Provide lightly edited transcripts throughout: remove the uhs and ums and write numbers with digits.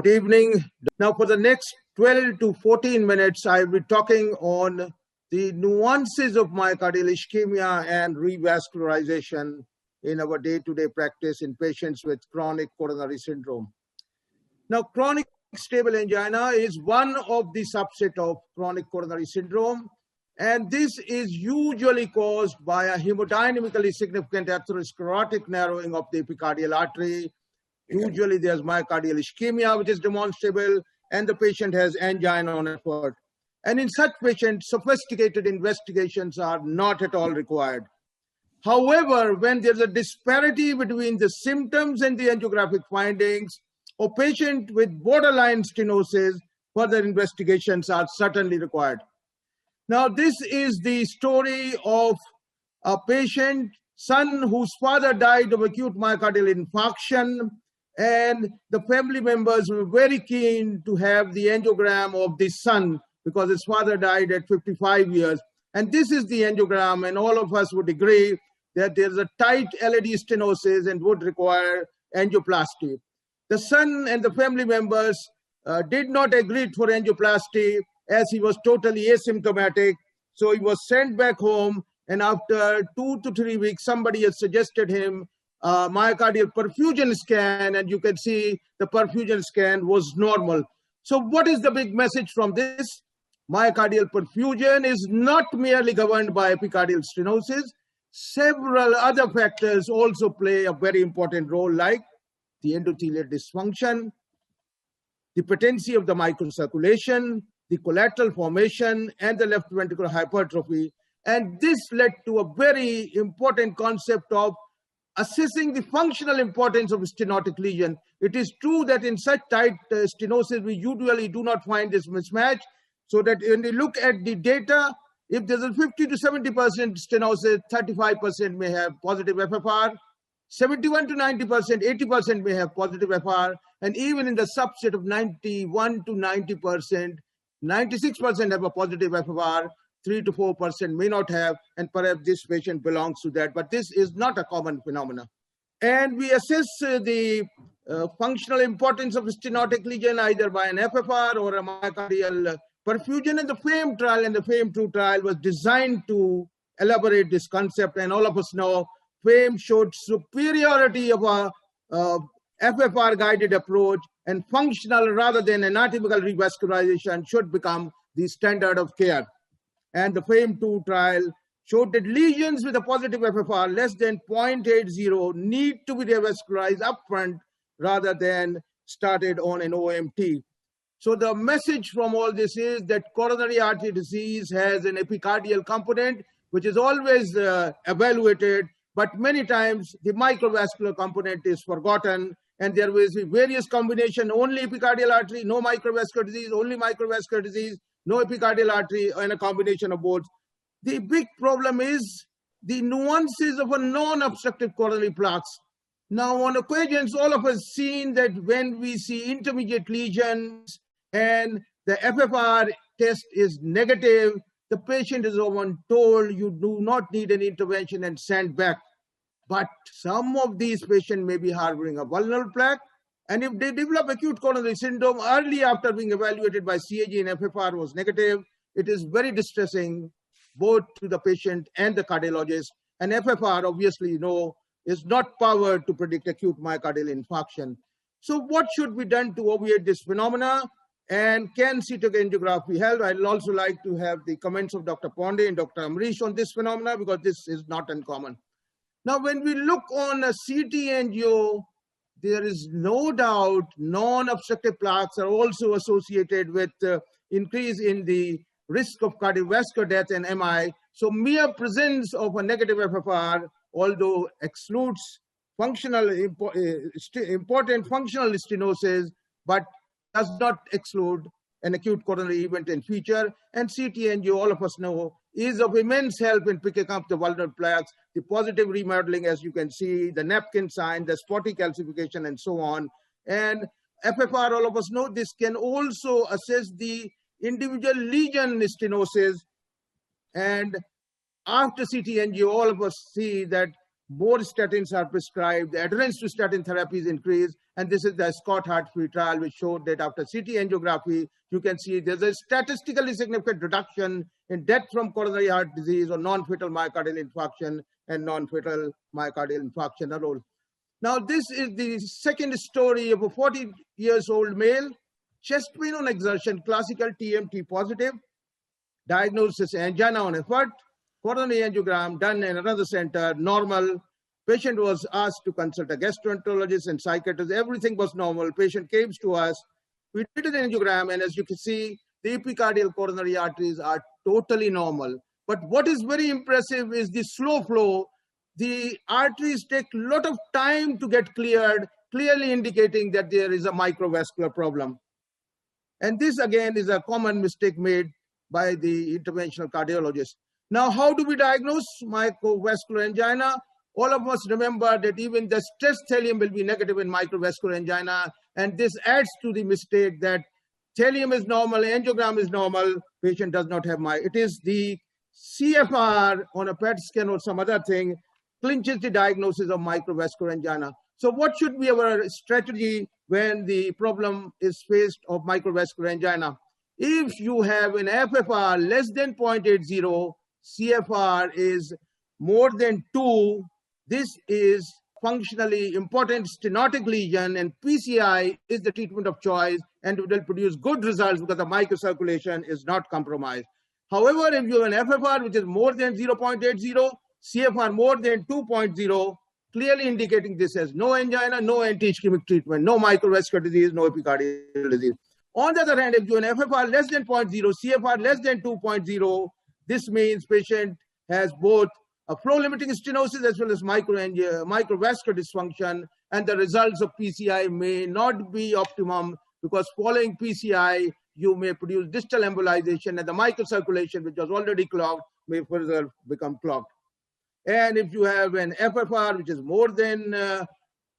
Good evening. Now, for the next 12 to 14 minutes, I'll be talking on the nuances of myocardial ischemia and revascularization in our day-to-day practice in patients with chronic coronary syndrome. Now, chronic stable angina is one of the subset of chronic coronary syndrome, and this is usually caused by a hemodynamically significant atherosclerotic narrowing of the epicardial artery. Usually there's myocardial ischemia, which is demonstrable, and the patient has angina on effort. And in such patients, sophisticated investigations are not at all required. However, when there's a disparity between the symptoms and the angiographic findings, a patient with borderline stenosis, further investigations are certainly required. Now, this is the story of a patient, son whose father died of acute myocardial infarction, and the family members were very keen to have the angiogram of the son because his father died at 55 years. And this is the angiogram, and all of us would agree that there's a tight LAD stenosis and would require angioplasty. The son and the family members did not agree for angioplasty as he was totally asymptomatic. So he was sent back home, and after 2 to 3 weeks, somebody has suggested him myocardial perfusion scan, and you can see the perfusion scan was normal. So what is the big message from this? Myocardial perfusion is not merely governed by epicardial stenosis. Several other factors also play a very important role, like the endothelial dysfunction, the patency of the microcirculation, the collateral formation, and the left ventricular hypertrophy. And this led to a very important concept of assessing the functional importance of stenotic lesion. It is true that in such tight stenosis, we usually do not find this mismatch, so that when we look at the data, if there's a 50 to 70% stenosis, 35% may have positive FFR, 71 to 90%, 80% may have positive FR, and even in the subset of 91 to 90%, 96% have a positive FFR, 3 to 4% may not have, and perhaps this patient belongs to that, but this is not a common phenomenon. And we assess the functional importance of stenotic lesion either by an FFR or a myocardial perfusion, and the FAME trial and the FAME2 trial was designed to elaborate this concept, and all of us know FAME showed superiority of a FFR-guided approach, and functional rather than anatomical revascularization should become the standard of care. And the FAME2 trial showed that lesions with a positive FFR less than 0.80 need to be revascularized upfront rather than started on an OMT. So the message from all this is that coronary artery disease has an epicardial component, which is always evaluated, but many times the microvascular component is forgotten, and there will be various combinations, only epicardial artery, no microvascular disease, only microvascular disease, no epicardial artery, and a combination of both. The big problem is the nuances of a non-obstructive coronary plaques. Now, on occasions, all of us seen that when we see intermediate lesions and the FFR test is negative, the patient is often told you do not need an intervention and sent back. But some of these patients may be harboring a vulnerable plaque, and if they develop acute coronary syndrome early after being evaluated by CAG and FFR was negative, it is very distressing both to the patient and the cardiologist. And FFR, obviously, is not powered to predict acute myocardial infarction. So what should be done to obviate this phenomena? And can CT angiography help? I'd also like to have the comments of Dr. Pandey and Dr. Amrish on this phenomena, because this is not uncommon. Now, when we look on a CT angio, there is no doubt non-obstructive plaques are also associated with increase in the risk of cardiovascular death and MI. So mere presence of a negative FFR, although excludes important functional stenosis, but does not exclude an acute coronary event and feature. And CT angio, all of us know, is of immense help in picking up the vulnerable plaques, the positive remodeling, as you can see, the napkin sign, the spotty calcification, and so on. And FFR, all of us know, this can also assess the individual lesion stenosis. And after CT angio, all of us see that more statins are prescribed, the adherence to statin therapies increase, and this is the Scott Heart-Free trial, which showed that after CT angiography, you can see there's a statistically significant reduction in death from coronary heart disease or non-fatal myocardial infarction and non-fatal myocardial infarction alone. Now, this is the second story of a 40-year-old male, chest pain on exertion, classical TMT positive, diagnosis angina on effort, coronary angiogram done in another center, normal. Patient was asked to consult a gastroenterologist and psychiatrist. Everything was normal. Patient came to us. We did an angiogram, and as you can see, the epicardial coronary arteries are totally normal. But what is very impressive is the slow flow. The arteries take a lot of time to get cleared, clearly indicating that there is a microvascular problem. And this, again, is a common mistake made by the interventional cardiologist. Now, how do we diagnose microvascular angina? All of us remember that even the stress thallium will be negative in microvascular angina, and this adds to the mistake that thallium is normal, angiogram is normal, patient does not have it is the CFR on a PET scan or some other thing clinches the diagnosis of microvascular angina. So what should be our strategy when the problem is faced of microvascular angina? If you have an FFR less than 0.80, CFR is more than 2, this is functionally important stenotic lesion, and PCI is the treatment of choice, and it will produce good results because the microcirculation is not compromised. However, if you have an FFR which is more than 0.80, CFR more than 2.0, clearly indicating this as no angina, no anti-ischemic treatment, no microvascular disease, no epicardial disease. On the other hand, if you have an FFR less than 0.0, CFR less than 2.0, this means patient has both a flow-limiting stenosis as well as microvascular dysfunction, and the results of PCI may not be optimum because following PCI, you may produce distal embolization, and the microcirculation, which was already clogged, may further become clogged. And if you have an FFR which is more than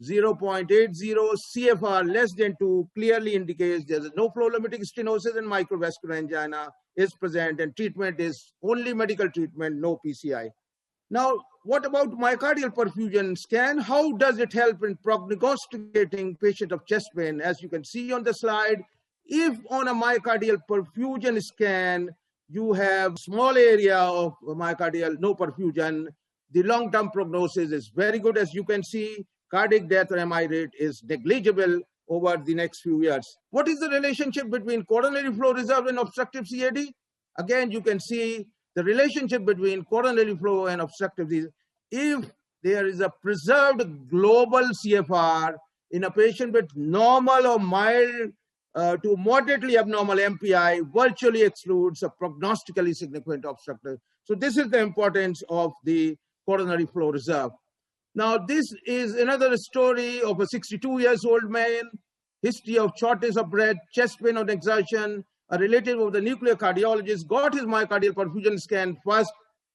0.80, CFR less than 2, clearly indicates there is no flow-limiting stenosis and microvascular angina is present, and treatment is only medical treatment, no PCI. Now, what about myocardial perfusion scan? How does it help in prognosticating patient of chest pain? As you can see on the slide, if on a myocardial perfusion scan, you have small area of myocardial, no perfusion, the long-term prognosis is very good. As you can see, cardiac death or MI rate is negligible over the next few years. What is the relationship between coronary flow reserve and obstructive CAD? Again, you can see the relationship between coronary flow and obstructive disease. If there is a preserved global CFR in a patient with normal or mild to moderately abnormal MPI, virtually excludes a prognostically significant obstructive. So this is the importance of the coronary flow reserve. Now, this is another story of a 62-year-old man, history of shortness of breath, chest pain on exertion. A relative of the nuclear cardiologist got his myocardial perfusion scan first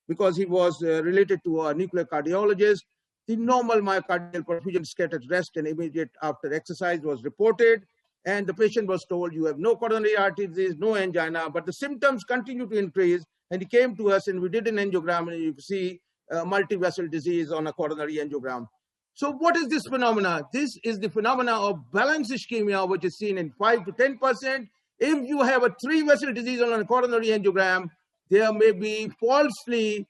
because he was related to a nuclear cardiologist. The normal myocardial perfusion scan at rest and immediate after exercise was reported, and the patient was told, you have no coronary artery disease, no angina, but the symptoms continue to increase, and he came to us and we did an angiogram, and you can see multivessel disease on a coronary angiogram. So what is this phenomena? This is the phenomena of balance ischemia, which is seen in 5 to 10%. If you have a 3-vessel disease on a coronary angiogram, there may be falsely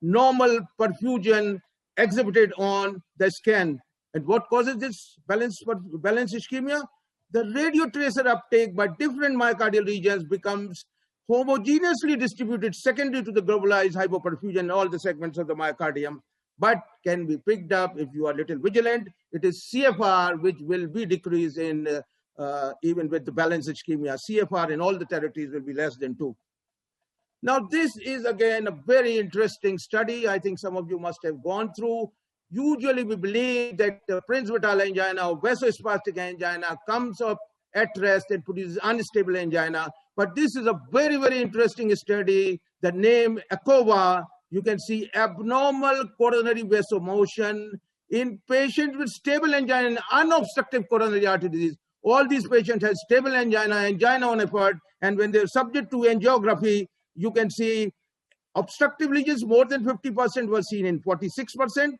normal perfusion exhibited on the scan. And what causes this balance ischemia? The radiotracer uptake by different myocardial regions becomes homogeneously distributed secondary to the globalized hypoperfusion in all the segments of the myocardium, but can be picked up if you are a little vigilant. It is CFR which will be decreased in even with the balance ischemia. CFR in all the territories will be less than 2. Now, this is again a very interesting study. I think some of you must have gone through. Usually we believe that Prinzbital angina or vasospastic angina comes up at rest and produces unstable angina. But this is a very, very interesting study. The name ACOVA, you can see abnormal coronary vasomotion in patients with stable angina and unobstructive coronary artery disease. All these patients have stable angina, angina on effort, and when they're subject to angiography, you can see obstructive lesions more than 50% were seen in 46%,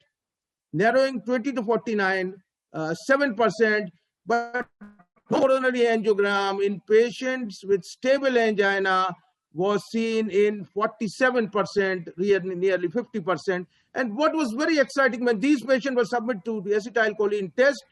narrowing 20 to 49, 7%, but coronary angiogram in patients with stable angina was seen in 47%, nearly 50%. And what was very exciting, when these patients were submitted to the acetylcholine test,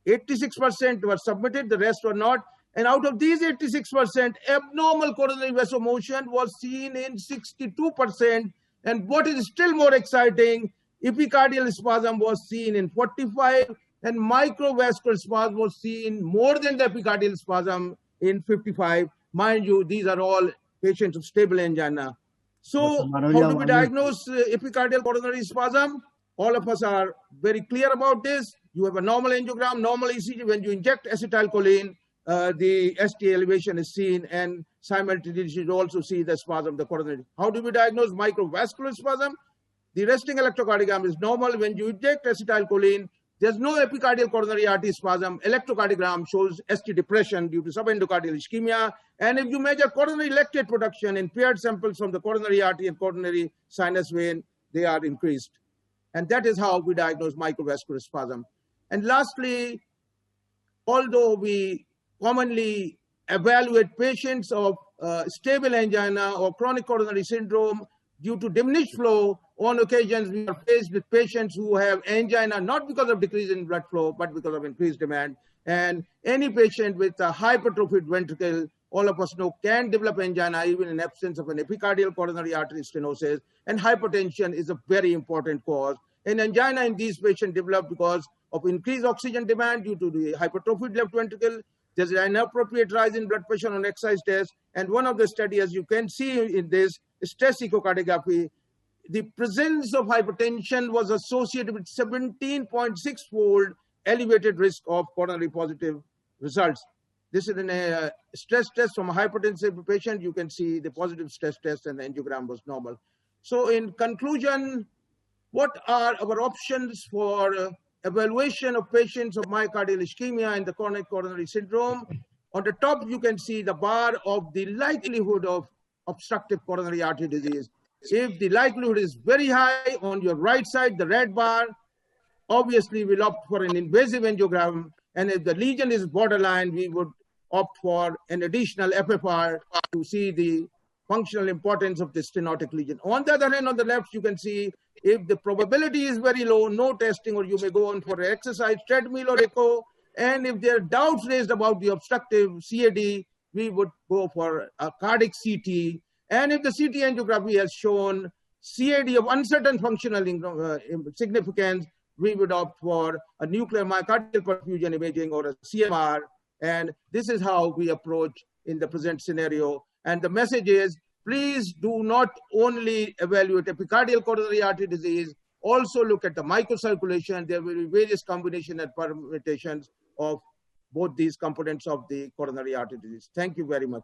86% were submitted, the rest were not. And out of these 86%, abnormal coronary vasomotion was seen in 62%. And what is still more exciting, epicardial spasm was seen in 45%, and microvascular spasm was seen more than the epicardial spasm in 55%. Mind you, these are all patients of stable angina. So how do we diagnose epicardial coronary spasm? All of us are very clear about this. You have a normal angiogram, normal ECG. When you inject acetylcholine, the ST elevation is seen, and simultaneously you also see the spasm of the coronary. How do we diagnose microvascular spasm? The resting electrocardiogram is normal. When you inject acetylcholine, there's no epicardial coronary artery spasm. Electrocardiogram shows ST depression due to subendocardial ischemia. And if you measure coronary lactate production in paired samples from the coronary artery and coronary sinus vein, they are increased. And that is how we diagnose microvascular spasm. And lastly, although we commonly evaluate patients of stable angina or chronic coronary syndrome due to diminished flow, on occasions we are faced with patients who have angina not because of decrease in blood flow, but because of increased demand. And any patient with a hypertrophied ventricle, all of us know, can develop angina even in absence of an epicardial coronary artery stenosis. And hypertension is a very important cause. And angina in these patients develop because of increased oxygen demand due to the hypertrophied left ventricle. There's an inappropriate rise in blood pressure on exercise test. And one of the studies, as you can see in this stress echocardiography, the presence of hypertension was associated with 17.6-fold elevated risk of coronary positive results. This is in a stress test from a hypertensive patient. You can see the positive stress test and the angiogram was normal. So in conclusion, what are our options for evaluation of patients of myocardial ischemia and the chronic coronary syndrome? On the top, you can see the bar of the likelihood of obstructive coronary artery disease. If the likelihood is very high, on your right side, the red bar, obviously we'll opt for an invasive angiogram. And if the lesion is borderline, we would opt for an additional FFR to see the functional importance of the stenotic lesion. On the other hand, on the left, you can see if the probability is very low, no testing, or you may go on for exercise, treadmill or echo. And if there are doubts raised about the obstructive CAD, we would go for a cardiac CT. And if the CT angiography has shown CAD of uncertain functional significance, we would opt for a nuclear myocardial perfusion imaging or a CMR. And this is how we approach in the present scenario. And the message is, please do not only evaluate epicardial coronary artery disease, also look at the microcirculation. There will be various combinations and permutations of both these components of the coronary artery disease. Thank you very much.